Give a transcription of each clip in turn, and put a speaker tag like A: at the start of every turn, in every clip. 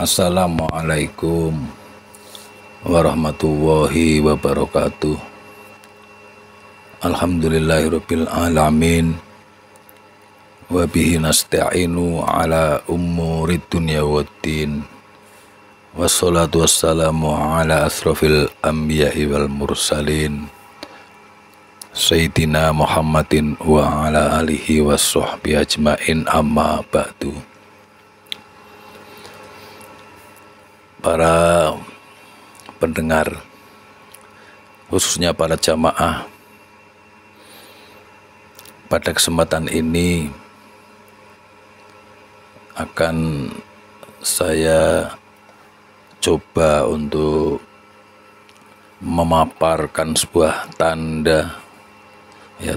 A: Assalamualaikum warahmatullahi wabarakatuh. Alhamdulillahirabbil alamin. Wa bihi nasta'inu ala umurid dunya waddin. Wassalatu wassalamu ala asrafil anbiya'i wal mursalin. Sayyidina Muhammadin wa ala alihi wassuhbi ajmain, amma ba'du. Para pendengar, khususnya para jamaah, pada kesempatan ini akan saya coba untuk memaparkan sebuah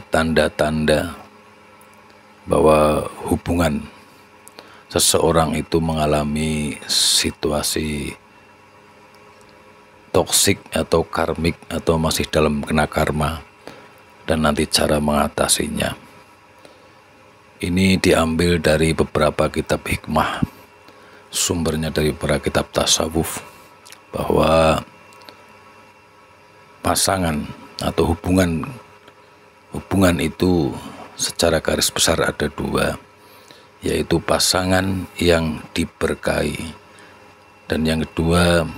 A: tanda-tanda bahwa hubungan seseorang itu mengalami situasi toksik atau karmik atau masih dalam kena karma, dan nanti cara mengatasinya. Ini diambil dari beberapa kitab hikmah, sumbernya dari para kitab tasawuf, bahwa pasangan atau hubungan itu secara garis besar ada dua, yaitu pasangan yang diberkahi, dan yang kedua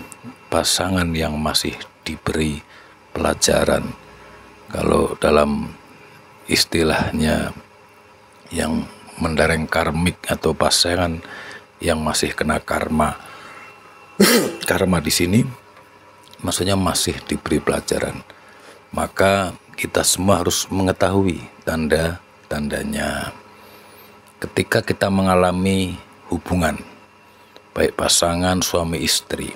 A: pasangan yang masih diberi pelajaran. Kalau dalam istilahnya yang mendereng karmik atau pasangan yang masih kena karma. Karma di sini maksudnya masih diberi pelajaran. Maka kita semua harus mengetahui tanda-tandanya. Ketika kita mengalami hubungan, baik pasangan suami istri,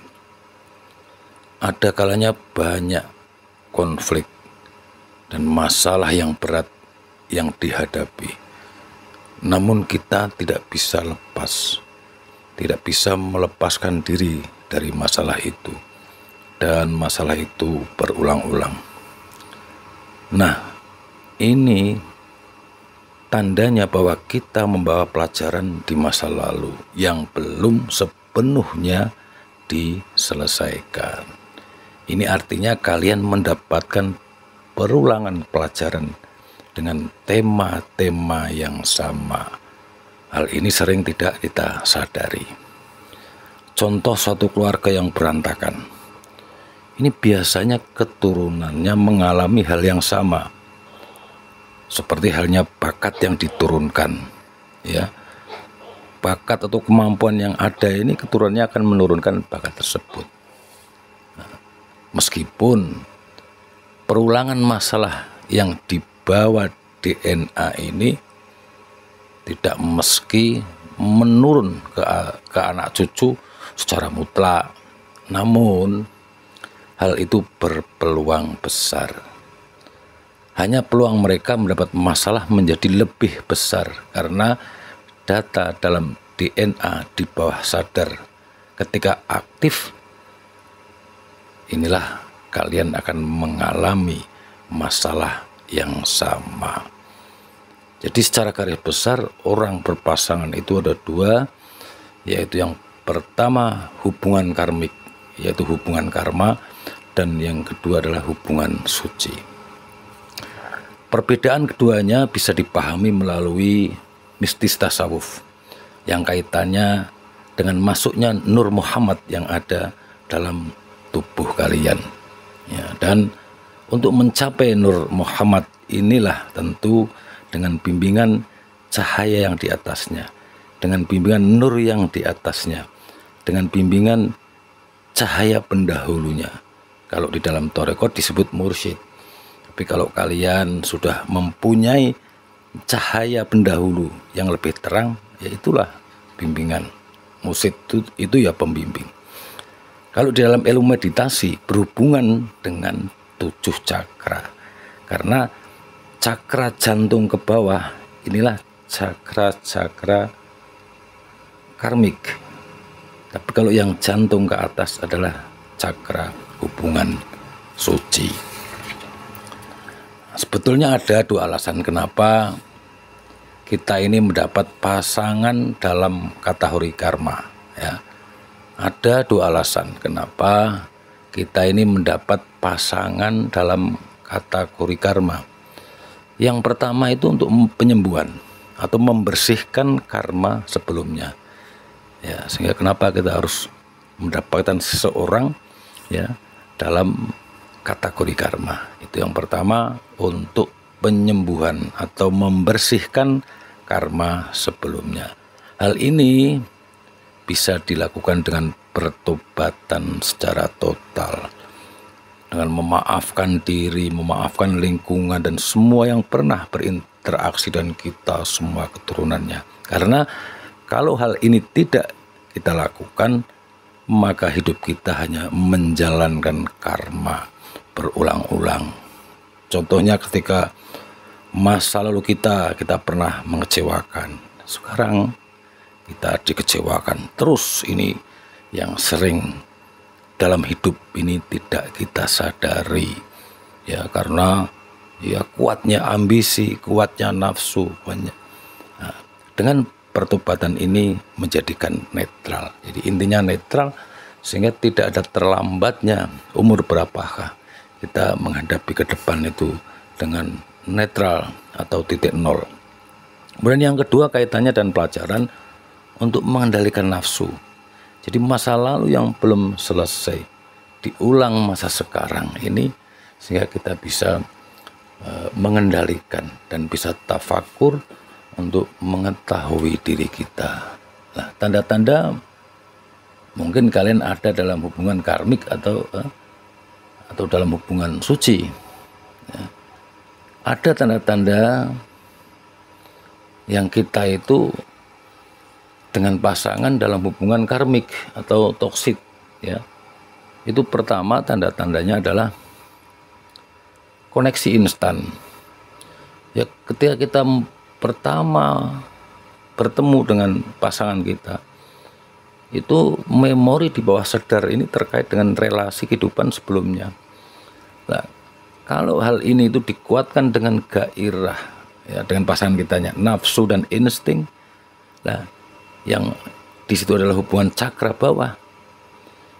A: ada kalanya banyak konflik dan masalah yang berat yang dihadapi. Namun kita tidak bisa melepaskan diri dari masalah itu, dan masalah itu berulang-ulang. Nah, ini tandanya bahwa kita membawa pelajaran di masa lalu yang belum sepenuhnya diselesaikan. Ini artinya kalian mendapatkan perulangan pelajaran dengan tema-tema yang sama. Hal ini sering tidak kita sadari. Contoh suatu keluarga yang berantakan. Ini biasanya keturunannya mengalami hal yang sama. Seperti halnya bakat yang diturunkan, ya. Bakat atau kemampuan yang ada ini keturunannya akan menurunkan bakat tersebut. Nah, meskipun perulangan masalah yang dibawa DNA ini tidak mesti menurun ke anak cucu secara mutlak, namun hal itu berpeluang besar. Hanya peluang mereka mendapat masalah menjadi lebih besar karena data dalam DNA di bawah sadar ketika aktif, inilah kalian akan mengalami masalah yang sama. Jadi secara garis besar orang berpasangan itu ada dua, yaitu yang pertama hubungan karmik, yaitu hubungan karma, dan yang kedua adalah hubungan suci. Perbedaan keduanya bisa dipahami melalui mistis tasawuf yang kaitannya dengan masuknya Nur Muhammad yang ada dalam tubuh kalian, ya. Dan untuk mencapai Nur Muhammad inilah tentu dengan bimbingan cahaya yang di atasnya, dengan bimbingan nur yang di atasnya, dengan bimbingan cahaya pendahulunya. Kalau di dalam Torekot disebut mursyid. Tapi kalau kalian sudah mempunyai cahaya pendahulu yang lebih terang, ya itulah bimbingan. Mursyid itu ya pembimbing. Kalau di dalam ilmu meditasi berhubungan dengan 7 cakra. Karena cakra jantung ke bawah inilah cakra-cakra karmik. Tapi kalau yang jantung ke atas adalah cakra hubungan suci. Sebetulnya ada dua alasan kenapa kita ini mendapat pasangan dalam kategori karma, ya. Ada dua alasan kenapa kita ini mendapat pasangan dalam kategori karma. Yang pertama itu untuk penyembuhan atau membersihkan karma sebelumnya. Ya, sehingga kenapa kita harus mendapatkan seseorang ya dalam kategori karma. Itu yang pertama, untuk penyembuhan atau membersihkan karma sebelumnya. Hal ini bisa dilakukan dengan pertobatan secara total, dengan memaafkan diri, memaafkan lingkungan dan semua yang pernah berinteraksi dengan kita, semua keturunannya. Karena kalau hal ini tidak kita lakukan, maka hidup kita hanya menjalankan karma berulang-ulang. Contohnya ketika masa lalu kita pernah mengecewakan, sekarang kita dikecewakan terus. Ini yang sering dalam hidup ini tidak kita sadari ya, karena ya kuatnya ambisi, kuatnya nafsu banyak. Nah, dengan pertobatan ini menjadikan netral. Jadi intinya netral, sehingga tidak ada terlambatnya umur berapakah kita menghadapi ke depan itu dengan netral atau titik nol. Kemudian yang kedua kaitannya dan pelajaran untuk mengendalikan nafsu. Jadi masa lalu yang belum selesai diulang masa sekarang ini, sehingga kita bisa mengendalikan dan bisa tafakur untuk mengetahui diri kita. Nah, tanda-tanda mungkin kalian ada dalam hubungan karmik atau dalam hubungan suci. Ya. Ada tanda-tanda yang kita itu dengan pasangan dalam hubungan karmik atau toksik ya. Itu pertama tanda-tandanya adalah koneksi instan. Ya, ketika kita pertama bertemu dengan pasangan kita, itu memori di bawah sadar ini terkait dengan relasi kehidupan sebelumnya. Nah, kalau hal ini itu dikuatkan dengan gairah ya, dengan pasangan kitanya, nafsu dan insting. Nah, yang di situ adalah hubungan cakra bawah.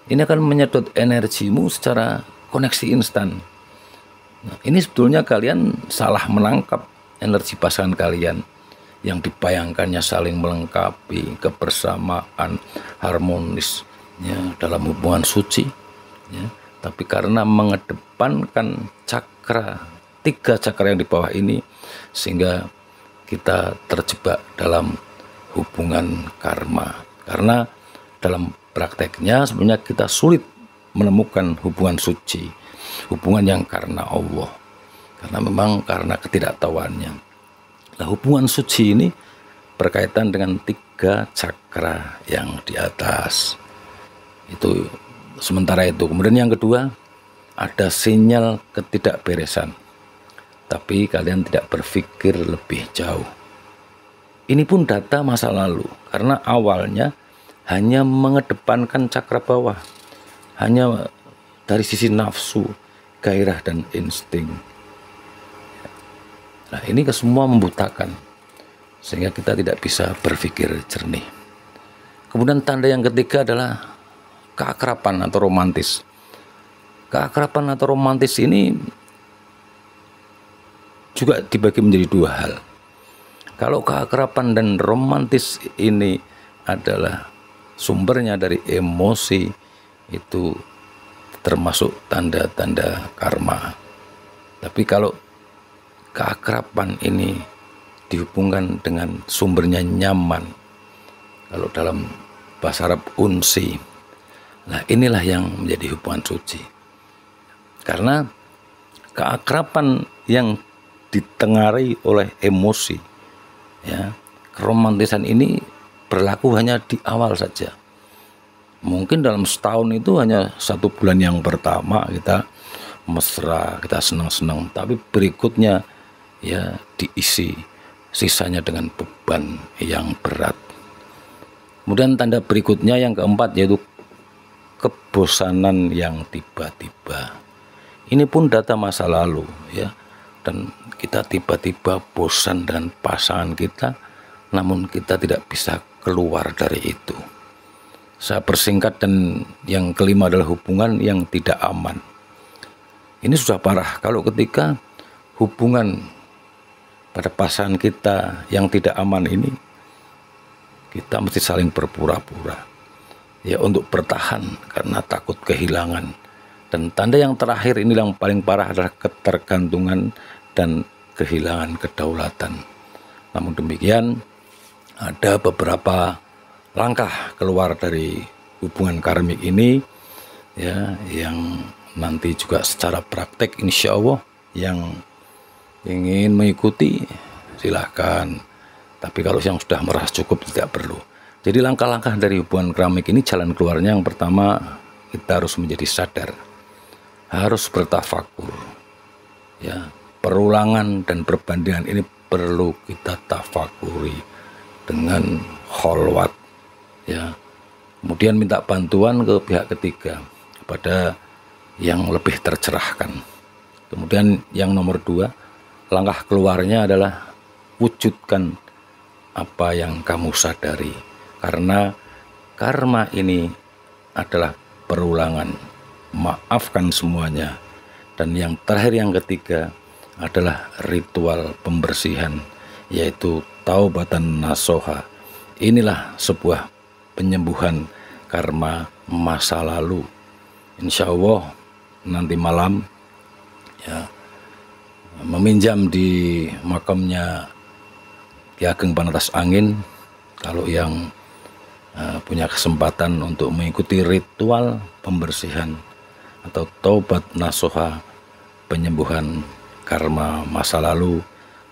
A: Ini akan menyedot energimu secara koneksi instan. Nah, ini sebetulnya kalian salah menangkap energi pasangan kalian yang dibayangkannya saling melengkapi, kebersamaan, harmonis ya, dalam hubungan suci ya. Tapi karena mengedepankan cakra, 3 cakra yang di bawah ini, sehingga kita terjebak dalam hubungan karma. Karena dalam prakteknya sebenarnya kita sulit menemukan hubungan suci, hubungan yang karena Allah, karena memang karena ketidaktahuannya. Nah, hubungan suci ini berkaitan dengan 3 cakra yang di atas. Itu sementara itu. Kemudian yang kedua, ada sinyal ketidakberesan, tapi kalian tidak berpikir lebih jauh. Ini pun data masa lalu, karena awalnya hanya mengedepankan cakra bawah, hanya dari sisi nafsu, gairah dan insting. Nah, ini semua membutakan, sehingga kita tidak bisa berpikir jernih. Kemudian tanda yang ketiga adalah keakraban atau romantis. Keakraban atau romantis ini juga dibagi menjadi 2 hal. Kalau keakraban dan romantis ini adalah sumbernya dari emosi, itu termasuk tanda-tanda karma. Tapi kalau keakraban ini dihubungkan dengan sumbernya nyaman, kalau dalam bahasa Arab unsi, nah inilah yang menjadi hubungan suci. Karena keakraban yang ditengarai oleh emosi ya, keromantisan ini berlaku hanya di awal saja. Mungkin dalam setahun itu hanya 1 bulan yang pertama kita mesra, kita senang-senang, tapi berikutnya ya diisi sisanya dengan beban yang berat. Kemudian tanda berikutnya yang keempat yaitu kebosanan yang tiba-tiba. Ini pun data masa lalu ya. Dan kita tiba-tiba bosan dengan pasangan kita, namun kita tidak bisa keluar dari itu. Saya persingkat, dan yang kelima adalah hubungan yang tidak aman. Ini sudah parah kalau ketika hubungan pada pasangan kita yang tidak aman ini, kita mesti saling berpura-pura ya untuk bertahan karena takut kehilangan. Dan tanda yang terakhir ini yang paling parah adalah ketergantungan dan kehilangan kedaulatan. Namun demikian, ada beberapa langkah keluar dari hubungan karmik ini ya, yang nanti juga secara praktek insya Allah yang ingin mengikuti silahkan, tapi kalau yang sudah merasa cukup tidak perlu. Jadi langkah-langkah dari hubungan karmik ini, jalan keluarnya yang pertama, kita harus menjadi sadar, harus bertafakur ya. Perulangan dan perbandingan ini perlu kita tafakuri dengan kholwat ya, kemudian minta bantuan ke pihak ketiga kepada yang lebih tercerahkan. Kemudian yang nomor 2, langkah keluarnya adalah wujudkan apa yang kamu sadari, karena karma ini adalah perulangan. Maafkan semuanya. Dan yang terakhir, yang ketiga adalah ritual pembersihan, yaitu taubatan nasuha. Inilah sebuah penyembuhan karma masa lalu. Insya Allah nanti malam ya, meminjam di makamnya Ki Ageng Panetas Angin. Kalau yang punya kesempatan untuk mengikuti ritual pembersihan atau taubat nasuha, penyembuhan karma masa lalu,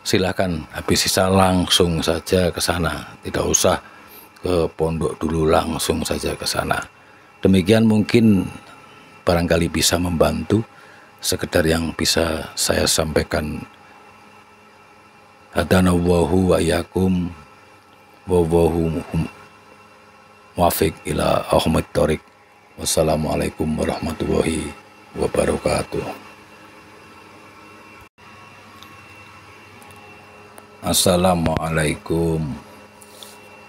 A: silakan habis sisa langsung saja ke sana, tidak usah ke pondok dulu, langsung saja ke sana. Demikian mungkin barangkali bisa membantu, sekedar yang bisa saya sampaikan. Hadanallahu wa iyyakum wa wallahu muwaffiq ila aqwamit thoriq. Wassalamualaikum warahmatullahi wabarakatuh. Assalamualaikum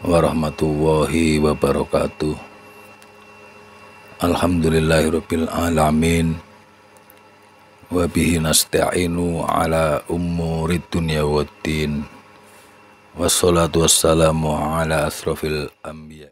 A: warahmatullahi wabarakatuh. Alhamdulillahirabbil alamin. Wa bihi nasta'inu ala umurid dunya waddin. Wassalatu wassalamu ala asrofil anbiya.